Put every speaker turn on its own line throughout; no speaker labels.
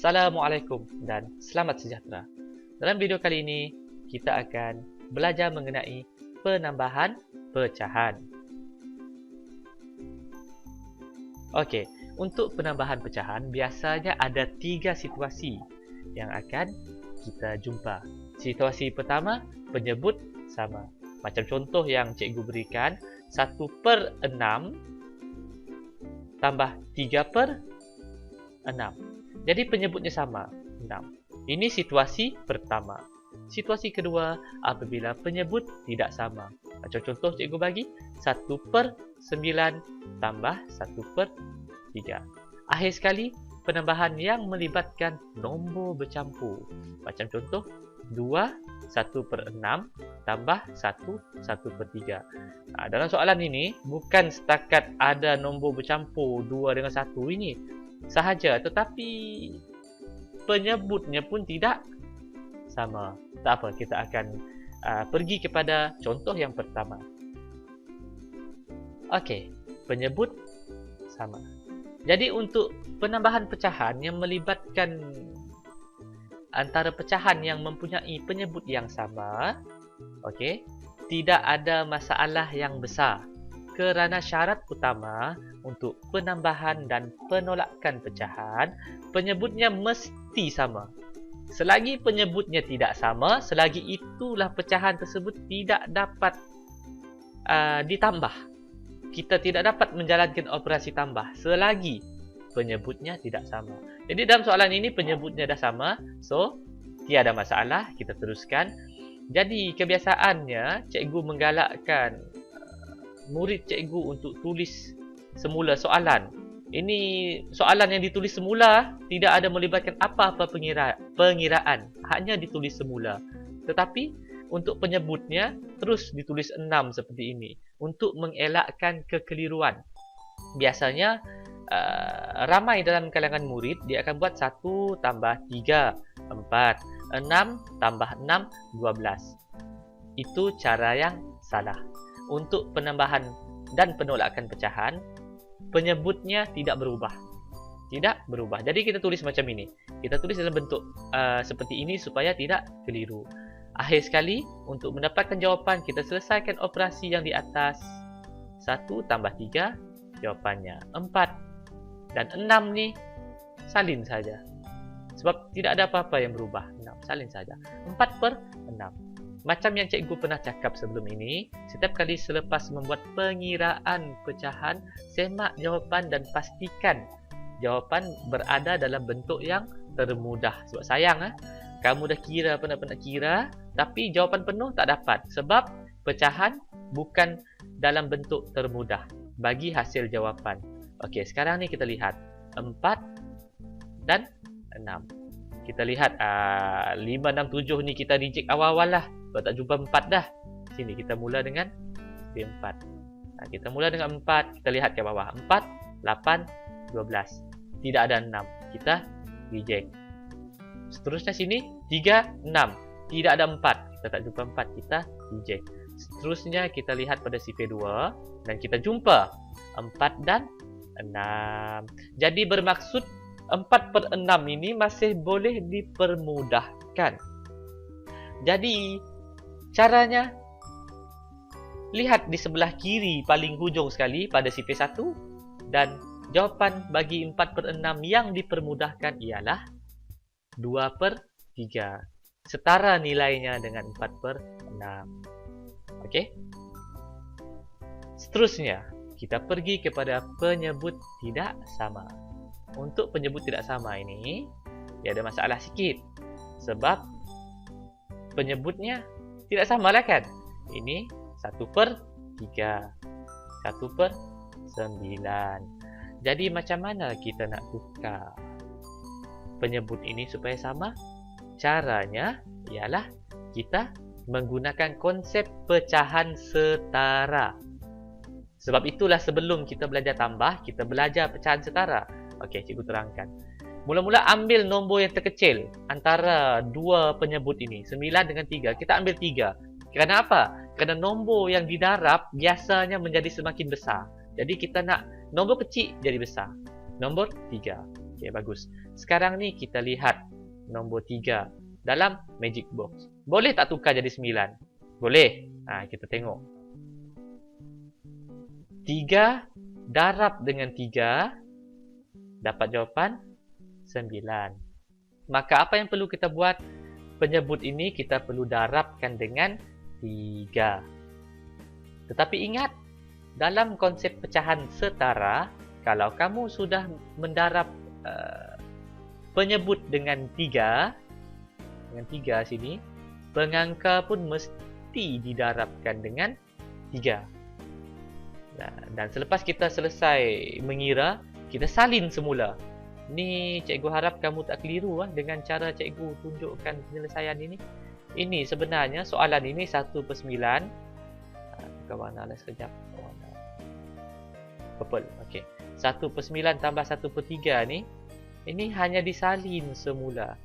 Assalamualaikum dan selamat sejahtera. Dalam video kali ini, kita akan belajar mengenai penambahan pecahan. Okey, untuk penambahan pecahan, biasanya ada 3 situasi yang akan kita jumpa. Situasi pertama, penyebut sama. Macam contoh yang cikgu berikan, 1/6 tambah 3/6. Jadi penyebutnya sama, 6. Ini situasi pertama. Situasi kedua, apabila penyebut tidak sama. Macam contoh cikgu bagi, 1/9 tambah 1/3. Akhir sekali, penambahan yang melibatkan nombor bercampur. Macam contoh, 2 1/6 tambah 1 1/3. Dalam soalan ini, bukan setakat ada nombor bercampur 2 dengan 1 ini sahaja, tetapi penyebutnya pun tidak sama. Tak apa, kita akan pergi kepada contoh yang pertama. Okey, penyebut sama. Jadi untuk penambahan pecahan yang melibatkan antara pecahan yang mempunyai penyebut yang sama, okey, tidak ada masalah yang besar. Kerana syarat utama untuk penambahan dan penolakan pecahan, penyebutnya mesti sama. Selagi penyebutnya tidak sama, selagi itulah pecahan tersebut tidak dapat ditambah. Kita tidak dapat menjalankan operasi tambah selagi penyebutnya tidak sama. Jadi dalam soalan ini penyebutnya dah sama, so tiada masalah, kita teruskan. Jadi kebiasaannya cikgu menggalakkan murid cikgu untuk tulis semula soalan. Ini soalan yang ditulis semula tidak ada melibatkan apa-apa pengiraan, hanya ditulis semula. Tetapi untuk penyebutnya terus ditulis 6 seperti ini untuk mengelakkan kekeliruan. Biasanya ramai dalam kalangan murid dia akan buat 1 tambah 3 4, 6 tambah 6 12. Itu cara yang salah. Untuk penambahan dan penolakan pecahan, penyebutnya tidak berubah. Tidak berubah. Jadi kita tulis macam ini. Kita tulis dalam bentuk seperti ini supaya tidak keliru. Akhir sekali, untuk mendapatkan jawapan, kita selesaikan operasi yang di atas. 1 tambah 3, jawapannya 4. Dan 6 ni, salin saja. Sebab tidak ada apa-apa yang berubah. 6, salin saja. 4/6. Macam yang cikgu pernah cakap sebelum ini, setiap kali selepas membuat pengiraan pecahan, semak jawapan dan pastikan jawapan berada dalam bentuk yang termudah. Sebab sayang, kamu dah kira apa nak kira, tapi jawapan penuh tak dapat. Sebab pecahan bukan dalam bentuk termudah bagi hasil jawapan. Okey, sekarang ni kita lihat 4 dan 6. Kita lihat 5, 6, 7 ni kita reject awal-awal lah. Sebab tak jumpa 4 dah. Sini kita mula dengan 4. Kita mula dengan 4. Kita lihat ke bawah. 4, 8, 12. Tidak ada 6. Kita reject. Seterusnya sini 3, 6. Tidak ada 4. Kita tak jumpa 4. Kita reject. Seterusnya kita lihat pada CP2. Dan kita jumpa 4 dan 6. Jadi bermaksud 4/6 ini masih boleh dipermudahkan. Jadi caranya, lihat di sebelah kiri paling hujung sekali pada CP1 dan jawapan bagi 4/6 yang dipermudahkan ialah 2/3. Setara nilainya dengan 4/6. Okey? Seterusnya, kita pergi kepada penyebut tidak sama. Untuk penyebut tidak sama ini, dia ada masalah sikit. Sebab penyebutnya tidak sama lah kan. Ini 1/3, 1/9. Jadi macam mana kita nak tukar penyebut ini supaya sama? Caranya ialah kita menggunakan konsep pecahan setara. Sebab itulah sebelum kita belajar tambah, kita belajar pecahan setara. Okey, cikgu terangkan. Mula-mula ambil nombor yang terkecil antara dua penyebut ini, 9 dengan 3. Kita ambil 3. Kerana apa? Kerana nombor yang didarab biasanya menjadi semakin besar. Jadi kita nak nombor kecil jadi besar. Nombor 3. Okey, bagus. Sekarang ni kita lihat nombor 3 dalam magic box. Boleh tak tukar jadi 9? Boleh. Kita tengok. 3 darab dengan 3 dapat jawapan 9. Maka apa yang perlu kita buat? Penyebut ini kita perlu darabkan dengan 3. Tetapi ingat, dalam konsep pecahan setara, kalau kamu sudah mendarab penyebut dengan 3 sini, pengangka pun mesti didarabkan dengan 3. Dan selepas kita selesai mengira, kita salin semula. Ni cikgu harap kamu tak keliru dengan cara cikgu tunjukkan penyelesaian ini. Ini sebenarnya soalan ini 1/9. Tukar warna lah sekejap. Warna purple. Okey. 1/9 tambah 1/3 ni, ini hanya disalin semula.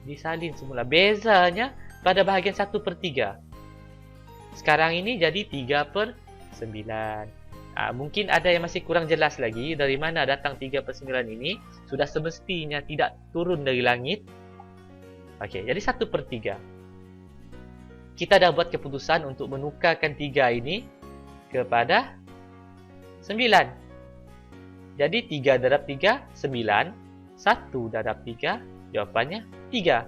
Disalin semula. Bezanya pada bahagian 1/3. Sekarang ini jadi 3/9. Mungkin ada yang masih kurang jelas lagi dari mana datang 3/9 ini. Sudah semestinya tidak turun dari langit. Okey, jadi 1/3. Kita dah buat keputusan untuk menukarkan 3 ini kepada 9. Jadi 3 darab 3, 9. 1 darab 3, jawapannya 3.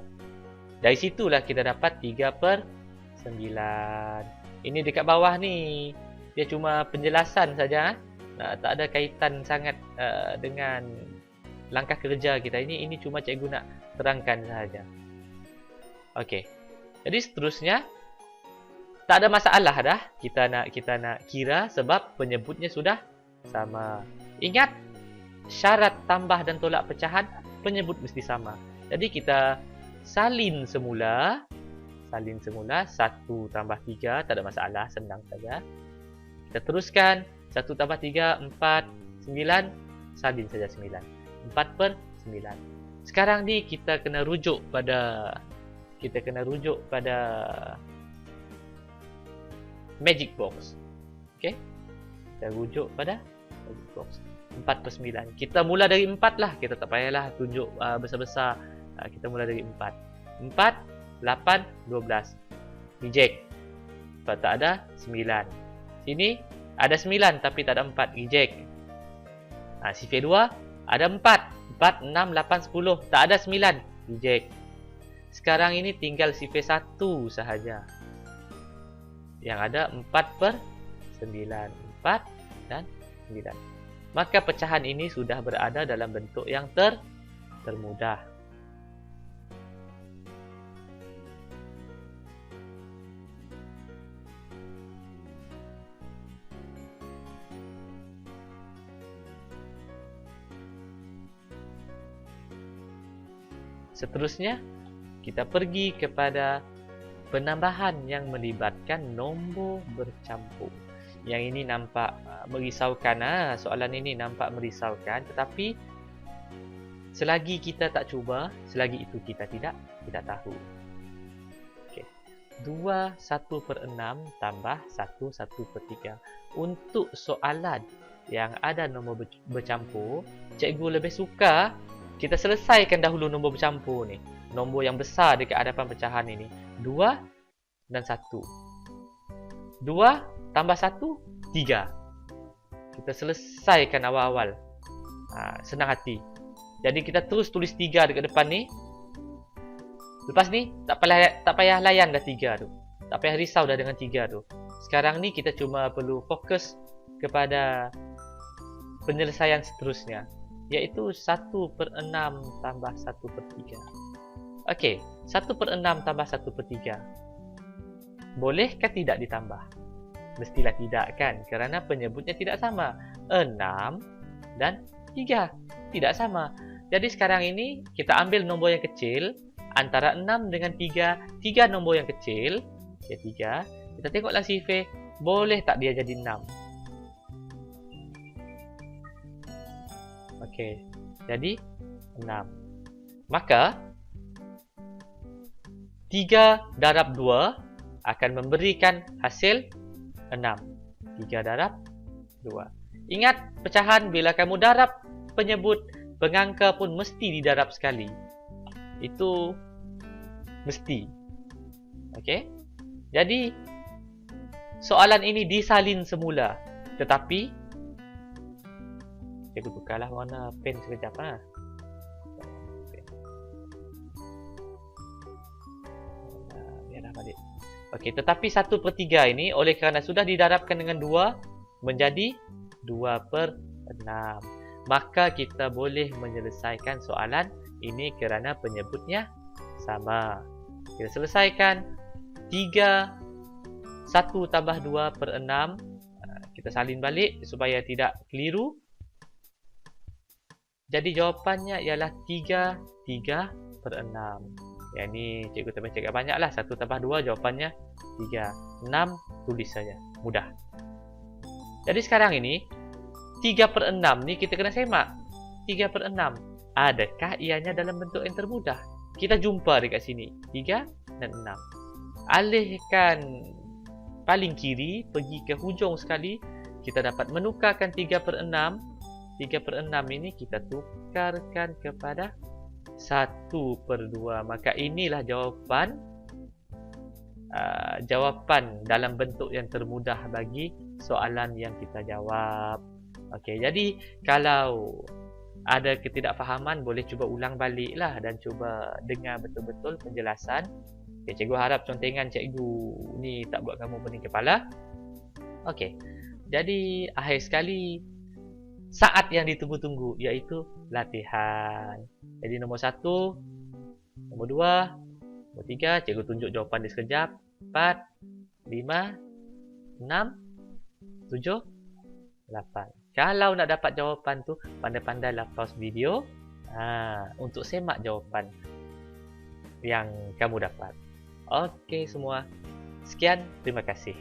Dari situlah kita dapat 3/9. Ini dekat bawah ni. Dia cuma penjelasan saja. Tak ada kaitan sangat dengan langkah kerja kita. Ini cuma cikgu nak terangkan sahaja. Okey. Jadi seterusnya, tak ada masalah dah. Kita nak kira sebab penyebutnya sudah sama. Ingat, syarat tambah dan tolak pecahan, penyebut mesti sama. Jadi kita salin semula. 1 tambah 3, tak ada masalah, senang saja. Kita teruskan 1 tambah 3, 4, 9. Salin saja 9. 4/9. Sekarang ni kita kena rujuk pada magic box. Okey. Kita rujuk pada magic box. 4/9. Kita mula dari 4 lah. Kita tak payahlah tunjuk besar-besar. Kita mula dari 4. 4, 8, 12. Reject. Sebab tak ada 9. Sini ada 9 tapi tak ada 4. Reject. Sifir 2 ada 4. 4, 6, 8, 10. Tak ada 9. Reject. Sekarang ini tinggal sifir 1 sahaja. Yang ada 4/9. 4 dan 9. Maka pecahan ini sudah berada dalam bentuk yang termudah. Seterusnya, kita pergi kepada penambahan yang melibatkan nombor bercampur. Yang ini nampak merisaukan. Soalan ini nampak merisaukan. Tetapi selagi kita tak cuba, selagi itu kita tidak tahu. Okay. 2 1/6 tambah 1 1/3. Untuk soalan yang ada nombor bercampur, cikgu lebih suka kita selesaikan dahulu nombor bercampur ni. Nombor yang besar dekat hadapan pecahan ini. 2 dan 1. 2 tambah 1, 3. Kita selesaikan awal-awal. Senang hati. Jadi kita terus tulis 3 dekat depan ni. Lepas ni, tak payah layan dah 3 tu. Tak payah risau dah dengan 3 tu. Sekarang ni kita cuma perlu fokus kepada penyelesaian seterusnya. Iaitu 1/6 tambah 1/3. Okey, 1/6 tambah 1/3. Bolehkah tidak ditambah? Mestilah tidak kan? Kerana penyebutnya tidak sama. 6 dan 3. Tidak sama. Jadi sekarang ini kita ambil nombor yang kecil. Antara 6 dengan 3. 3 nombor yang kecil. Ya 3. Kita tengoklah sifir. Boleh tak dia jadi 6? Okey, jadi 6. Maka 3 darab 2 akan memberikan hasil 6. 3 darab 2. Ingat pecahan bila kamu darab penyebut pengangka pun mesti didarab sekali. Itu mesti. Okey. Jadi soalan ini disalin semula. Tetapi saya tukarlah warna pen sekejap ah. Merah balik. Okey, tetapi 1/3 ini oleh kerana sudah didarabkan dengan 2 menjadi 2/6. Maka kita boleh menyelesaikan soalan ini kerana penyebutnya sama. Kita selesaikan 1 tambah 2/6. Kita salin balik supaya tidak keliru. Jadi jawapannya ialah 3/6. Yang ni cikgu tak cakap banyak lah. 1 tambah 2 jawapannya 3. 6 tulis saja. Mudah. Jadi sekarang ini 3/6 ni kita kena semak. 3/6. Adakah ianya dalam bentuk yang termudah? Kita jumpa dekat sini. 3 dan 6. Alihkan paling kiri, pergi ke hujung sekali. Kita dapat menukarkan 3/6. 3/6 ini kita tukarkan kepada 1/2. Maka inilah jawapan dalam bentuk yang termudah bagi soalan yang kita jawab. Okey, jadi kalau ada ketidakfahaman boleh cuba ulang baliklah dan cuba dengar betul-betul penjelasan. Okay, cikgu harap contengan cikgu ni tak buat kamu pening kepala. Okey. Jadi akhir sekali saat yang ditunggu-tunggu iaitu latihan. Jadi nombor 1, nombor 2, nombor 3, cikgu tunjuk jawapan dia sekejap. 4, 5, 6, 7, 8. Kalau nak dapat jawapan tu, pandai-pandailah pause video untuk semak jawapan yang kamu dapat. Okey semua. Sekian, terima kasih.